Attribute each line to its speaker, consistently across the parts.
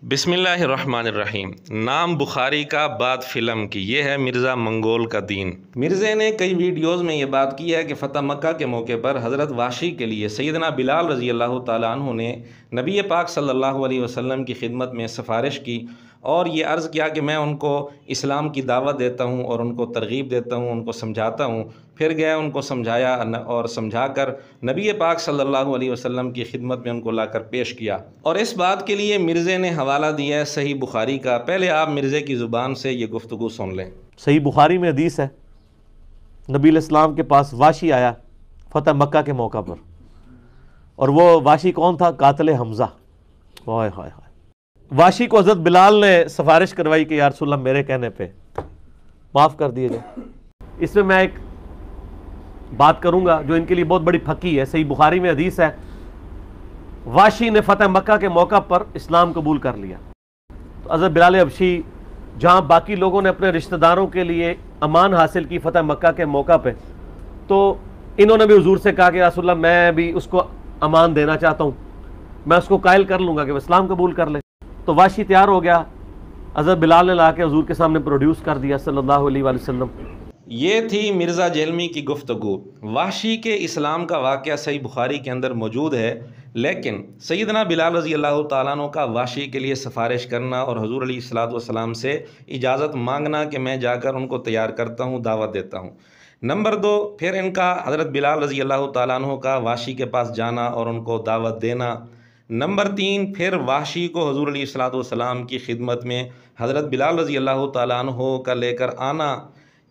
Speaker 1: बिस्मिल्लाहिर्रहमानिर्रहीम। नाम बुखारी का बाद फ़िल्म की, ये है मिर्ज़ा मंगोल का दीन। मिर्ज़े ने कई वीडियोज़ में ये बात की है कि फ़तह मक्का के मौके पर हज़रत वाशी के लिए सैयदना बिलाल रज़ी अल्लाह ताला अन्हु ने नबी पाक सल्लल्लाहु अलैहि वसल्लम की खिदमत में सिफारिश की और ये अर्ज़ किया कि मैं उनको इस्लाम की दावत देता हूँ और उनको तरगीब देता हूँ, उनको समझाता हूँ। फिर गया, उनको समझाया और समझा कर नबी पाक सल्लल्लाहु अलैहि वसल्लम की खिदमत में उनको लाकर पेश किया। और इस बात के लिए मिर्ज़े ने हवाला दिया है सही बुखारी का। पहले आप मिर्ज़े की ज़ुबान से ये गुफ्तगू सुन लें।
Speaker 2: सही बुखारी में हदीस है, नबी अलैहिस्सलाम के पास वाशी आया फ़तह मक्का के मौका पर, और वो वाशी कौन था? कातिल हमज़ा। हाय हाय हाय। वाशी को हज़रत बिलाल ने सिफारिश करवाई कि या रसूलल्लाह मेरे कहने पे माफ़ कर दिए जाए। इसमें मैं एक बात करूंगा जो इनके लिए बहुत बड़ी फकी है। सही बुखारी में हदीस है, वाशी ने फ़तह मक्का के मौका पर इस्लाम कबूल कर लिया। तो हज़रत बिलाल हबशी, जहाँ बाकी लोगों ने अपने रिश्तेदारों के लिए अमान हासिल की फ़तह मक्का के मौका पे, तो इन्होंने भी हुजूर से कहा कि या रसूलल्लाह मैं भी उसको अमान देना चाहता हूँ, मैं उसको कायल कर लूँगा कि वह इस्लाम कबूल कर ले। तो वाशी तैयार हो गया, हज़रत बिलाल ने ला के हुजूर के सामने प्रोड्यूस कर दिया सल्लल्लाहु अलैहि वसल्लम।
Speaker 1: ये थी मिर्ज़ा जेलमी की गुफ्तगू। वाशी के इस्लाम का वाक़या सही बुखारी के अंदर मौजूद है, लेकिन सैयदना बिलाल रज़ी अल्लाह तआला अन्हु का वाशी के लिए सिफारिश करना और हुज़ूर अलैहिस्सलातु वस्सलाम से इजाज़त मांगना कि मैं जाकर उनको तैयार करता हूँ, दावत देता हूँ। नंबर 2, फिर इनका हज़रत बिलाल रज़ी अल्लाह तआला अन्हु का वाशी के पास जाना और उनको दावत देना। नंबर 3, फिर वाशी को हुज़ूर अलैहिस्सलातु वस्सलाम की खिदमत में हज़रत बिलाल रज़ी अल्लाह तआला अन्हु का लेकर आना।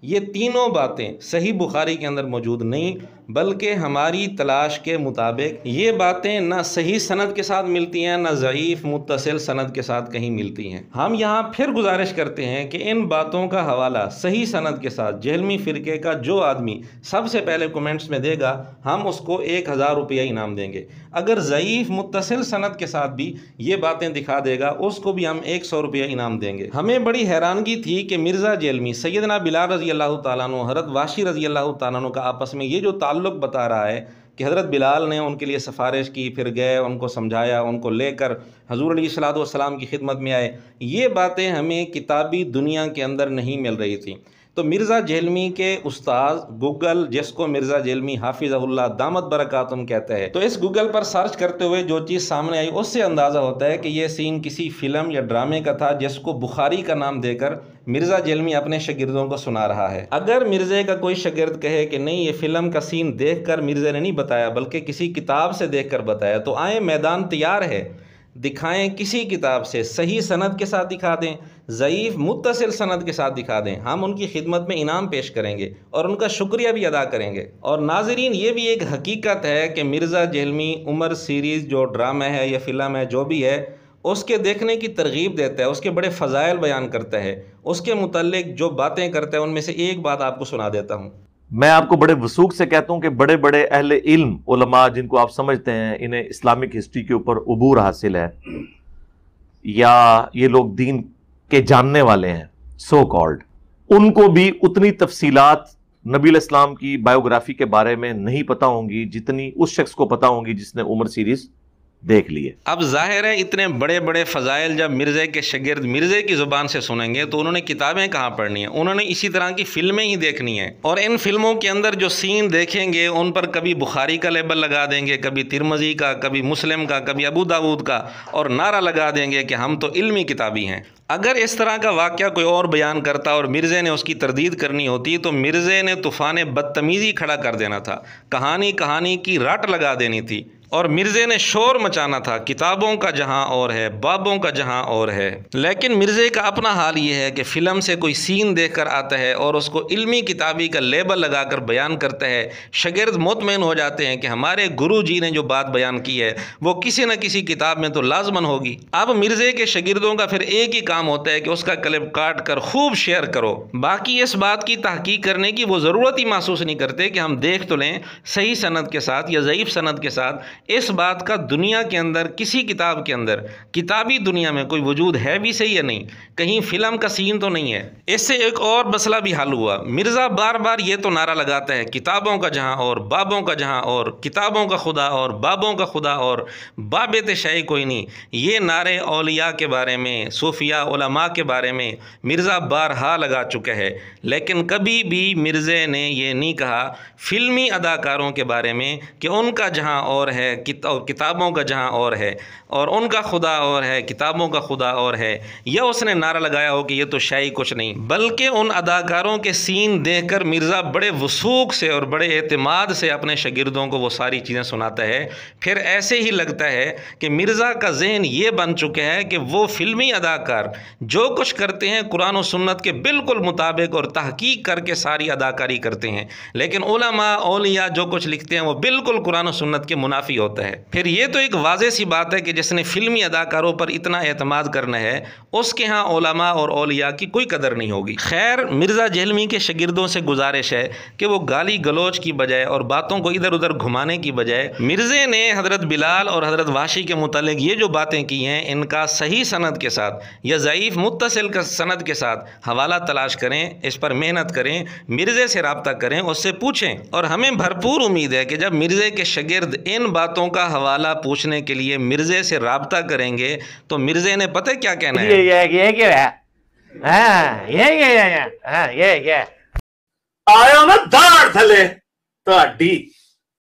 Speaker 1: ये तीनों बातें सही बुखारी के अंदर मौजूद नहीं, बल्कि हमारी तलाश के मुताबिक ये बातें ना सही सनद के साथ मिलती हैं, ना ज़ईफ़ मुत्तसिल सनद के साथ कहीं मिलती हैं। हम यहाँ फिर गुजारिश करते हैं कि इन बातों का हवाला सही सनद के साथ जेहलमी फ़िरके का जो आदमी सबसे पहले कमेंट्स में देगा, हम उसको 1000 रुपया इनाम देंगे। अगर ज़ईफ़ मुत्तसिल सनद के साथ भी ये बातें दिखा देगा, उसको भी हम 100 रुपया इनाम देंगे। हमें बड़ी हैरानगी थी कि मिर्ज़ा जेलमी सैयदना बिलाल रज़ी अल्लाह तआला अन्हु, हज़रत वाशी रज़ी अल्लाह तआला अन्हु का आपस में ये जो ताल्लुक़ बता रहा है कि हज़रत बिलाल ने उनके लिए सिफारिश की, फिर गए, उनको समझाया, उनको लेकर हुज़ूर अलैहिस्सलातु वस्सलाम की खिदमत में आए, ये बातें हमें किताबी दुनिया के अंदर नहीं मिल रही थी। तो मिर्ज़ा जेलमी के उस्ताद गूगल, जिसको मिर्ज़ा जेलमी हाफिज़हुल्लाह दामत बरकातुम कहते हैं, तो इस गूगल पर सर्च करते हुए जो चीज़ सामने आई उससे अंदाज़ा होता है कि ये सीन किसी फ़िल्म या ड्रामे का था जिसको बुखारी का नाम देकर मिर्ज़ा जेलमी अपने शागिर्दों को सुना रहा है। अगर मिर्ज़े का कोई शागिर्द कहे कि नहीं, ये फ़िल्म का सीन देखकर मिर्ज़े ने नहीं बताया बल्कि किसी किताब से देखकर बताया, तो आए, मैदान तैयार है, दिखाएं किसी किताब से, सही सनद के साथ दिखा दें, ज़ईफ़ मुत्तसिल सनद के साथ दिखा दें, हम उनकी खिदमत में इनाम पेश करेंगे और उनका शुक्रिया भी अदा करेंगे। और नाज़रीन, ये भी एक हकीकत है कि मिर्ज़ा जेलमी उमर सीरीज़ जो ड्रामा है या फ़िल्म है, जो भी है, उसके देखने की तरगीब देता है, उसके बड़े फ़ज़ाइल बयान करता है, उसके मुतल्लिक़ जो बातें करता है उनमें से एक बात आपको सुना देता हूँ।
Speaker 2: मैं आपको बड़े वसूख से कहता हूं कि बड़े बड़े अहले इल्म उलमा जिनको आप समझते हैं इन्हें इस्लामिक हिस्ट्री के ऊपर उबूर हासिल है, या ये लोग दीन के जानने वाले हैं सो कॉल्ड, उनको भी उतनी तफसीलात नबी अलैहिस्सलाम की बायोग्राफी के बारे में नहीं पता होंगी जितनी उस शख्स को पता होंगी जिसने उमर सीरीज देख लिए।
Speaker 1: अब जाहिर है इतने बड़े बड़े फ़ज़ाइल जब मिर्ज़े के शागिर्द मिर्ज़े की ज़ुबान से सुनेंगे तो उन्होंने किताबें कहाँ पढ़नी है, उन्होंने इसी तरह की फ़िल्में ही देखनी है। और इन फिल्मों के अंदर जो सीन देखेंगे उन पर कभी बुखारी का लेबल लगा देंगे, कभी तिरमिज़ी का, कभी मुस्लिम का, कभी अबू दाऊद का, और नारा लगा देंगे कि हम तो इल्मी किताबी हैं। अगर इस तरह का वाक़या कोई और बयान करता और मिर्ज़े ने उसकी तरदीद करनी होती तो मिर्ज़े ने तूफ़ान बदतमीज़ी खड़ा कर देना था, कहानी की रट लगा देनी थी, और मिर्ज़े ने शोर मचाना था, किताबों का जहां और है, बाबों का जहां और है। लेकिन मिर्ज़े का अपना हाल ये है कि फ़िल्म से कोई सीन देखकर आता है और उसको इल्मी किताबी का लेबल लगाकर बयान करता है। शागिर्द मुतमईन हो जाते हैं कि हमारे गुरु जी ने जो बात बयान की है वो किसी न किसी किताब में तो लाजमन होगी। अब मिर्ज़े के शागिर्दों का फिर एक ही काम होता है कि उसका क्लिप काट कर खूब शेयर करो। बाकी इस बात की तहकीक करने की वो ज़रूरत ही महसूस नहीं करते कि हम देख तो लें सही सनद के साथ या ज़ईफ़ सनद के साथ इस बात का दुनिया के अंदर किसी किताब के अंदर, किताबी दुनिया में कोई वजूद है भी सही या नहीं, कहीं फिल्म का सीन तो नहीं है। इससे एक और मसला भी हल हुआ। मिर्ज़ा बार बार ये तो नारा लगाता है किताबों का जहाँ और बाबों का जहाँ और किताबों का खुदा और बाबों का खुदा और बाबेत शाही कोई नहीं। ये नारे औलिया के बारे में, सूफिया उलमा के बारे में मिर्ज़ा बारहा लगा चुका है, लेकिन कभी भी मिर्ज़े ने ये नहीं कहा फिल्मी अदाकारों के बारे में कि उनका जहाँ और है, किताबों का जहाँ और है, और उनका खुदा और है, किताबों का खुदा और है। यह उसने नारा लगाया हो कि ये तो शाही कुछ नहीं, बल्कि उन अदाकारों के सीन देखकर मिर्ज़ा बड़े वसूख से और बड़े एतमाद से अपने शागिर्दों को वो सारी चीज़ें सुनाता है। फिर ऐसे ही लगता है कि मिर्ज़ा का ज़हन ये बन चुका है कि वो फिल्मी अदाकार जो कुछ करते हैं कुरान और सुन्नत के बिल्कुल मुताबिक और तहकीक करके सारी अदाकारी करते हैं, लेकिन उलमा औलिया जो कुछ लिखते हैं वो बिल्कुल कुरान और सुन्नत के मुनाफी होता है। फिर ये तो एक वाज़ेह सी बात है कि जिसने फिल्मी अदाकारों पर इतना एतमाद करना है उसके यहाँ उलमा और औलिया की कोई कदर नहीं होगी। खैर, मिर्ज़ा जेहलमी के शागिर्दों से गुजारिश है कि वो गाली गलोच की बजाय और बातों को इधर उधर घुमाने की बजाय मिर्ज़े ने हज़रत बिलाल और हज़रत वाशी के मुतालिक ये जो बातें की हैं इनका सही सनद के साथ या ज़ईफ़ मुत्तसिल का सनद के साथ हवाला तलाश करें, इस पर मेहनत करें, मिर्ज़े से रब्ता करें, उससे पूछें। और हमें भरपूर उम्मीद है कि जब मिर्ज़े के शागिर्द इन बातों का हवाला पूछने के लिए मिर्ज़े से रब्ता करेंगे तो मिर्ज़े ने पता क्या कहना है,
Speaker 2: ये क्या है? ये
Speaker 3: आया मैं दाड़ थले ਤੁਹਾਡੀ